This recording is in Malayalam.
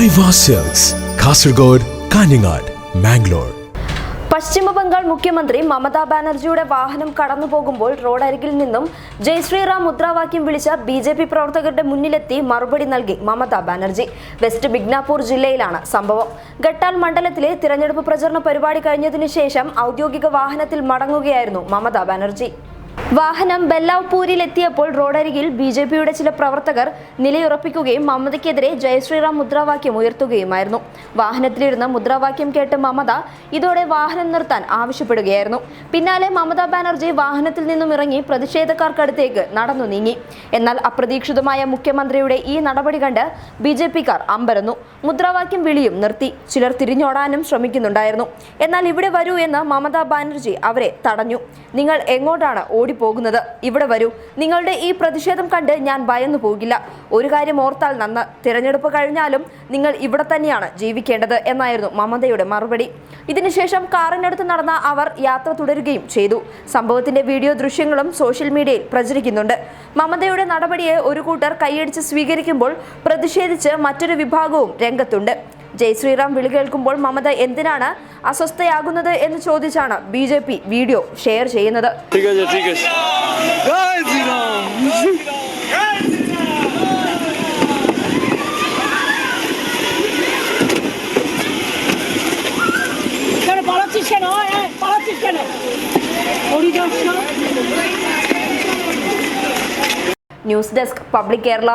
Aiwa silks, Kasaragod, Kanhangad, Mangalore. പശ്ചിമ ബംഗാൾ മുഖ്യമന്ത്രി മമതാ ബാനർജിയുടെ വാഹനം കടന്നുപോകുമ്പോൾ റോഡരികിൽ നിന്നും ജയ് ശ്രീറാം മുദ്രാവാക്യം വിളിച്ച ബിജെപി പ്രവർത്തകരുടെ മുന്നിലെത്തി മറുപടി നൽകി മമതാ ബാനർജി. വെസ്റ്റ് മിഡ്നാപൂർ ജില്ലയിലാണ് സംഭവം. ഗട്ടാൽ മണ്ഡലത്തിലെ തിരഞ്ഞെടുപ്പ് പ്രചരണ പരിപാടി കഴിഞ്ഞതിനു ശേഷം ഔദ്യോഗിക വാഹനത്തിൽ മടങ്ങുകയായിരുന്നു മമതാ ബാനർജി. വാഹനം ബെല്ലാവ്പൂരിലെത്തിയപ്പോൾ റോഡരികിൽ ബിജെപിയുടെ ചില പ്രവർത്തകർ നിലയുറപ്പിക്കുകയും മമതയ്ക്കെതിരെ ജയ് ശ്രീറാം മുദ്രാവാക്യം ഉയർത്തുകയുമായിരുന്നു. വാഹനത്തിലിരുന്ന് മുദ്രാവാക്യം കേട്ട് മമത ഇതോടെ വാഹനം നിർത്താൻ ആവശ്യപ്പെടുകയായിരുന്നു. പിന്നാലെ മമതാ ബാനർജി വാഹനത്തിൽ നിന്നും ഇറങ്ങി പ്രതിഷേധക്കാർക്കടുത്തേക്ക് നടന്നു നീങ്ങി. എന്നാൽ അപ്രതീക്ഷിതമായ മുഖ്യമന്ത്രിയുടെ ഈ നടപടി കണ്ട് ബിജെപിക്കാർ അമ്പരന്നു. മുദ്രാവാക്യം വിളിയും നിർത്തി. ചിലർ തിരിഞ്ഞോടാനും ശ്രമിക്കുന്നുണ്ടായിരുന്നു. എന്നാൽ ഇവിടെ വരൂ എന്ന് മമതാ ബാനർജി അവരെ തടഞ്ഞു. നിങ്ങൾ എങ്ങോട്ടാണ് പോകുന്നത്? ഇവിടെ വരൂ. നിങ്ങളുടെ ഈ പ്രതിഷേധം കണ്ട് ഞാൻ ഭയന്നു പോകില്ല. ഒരു കാര്യം ഓർത്താൽ നന്ന്, തിരഞ്ഞെടുപ്പ് കഴിഞ്ഞാലും നിങ്ങൾ ഇവിടെ തന്നെയാണ് ജീവിക്കേണ്ടത് എന്നായിരുന്നു മമതയുടെ മറുപടി. ഇതിനുശേഷം കാറിനടുത്ത് നടന്ന അവർ യാത്ര തുടരുകയും ചെയ്തു. സംഭവത്തിന്റെ വീഡിയോ ദൃശ്യങ്ങളും സോഷ്യൽ മീഡിയയിൽ പ്രചരിക്കുന്നുണ്ട്. മമതയുടെ നടപടിയെ ഒരു കൂട്ടർ കൈയടിച്ച് സ്വീകരിക്കുമ്പോൾ പ്രതിഷേധിച്ച് മറ്റൊരു വിഭാഗവും രംഗത്തുണ്ട്. ജയ് ശ്രീറാം വിളി കേൾക്കുമ്പോൾ മമത എന്തിനാണ് അസ്വസ്ഥയാകുന്നത് എന്ന് ചോദിച്ചാണ് ബിജെപി വീഡിയോ ഷെയർ ചെയ്യുന്നത്. News desk public Kerala.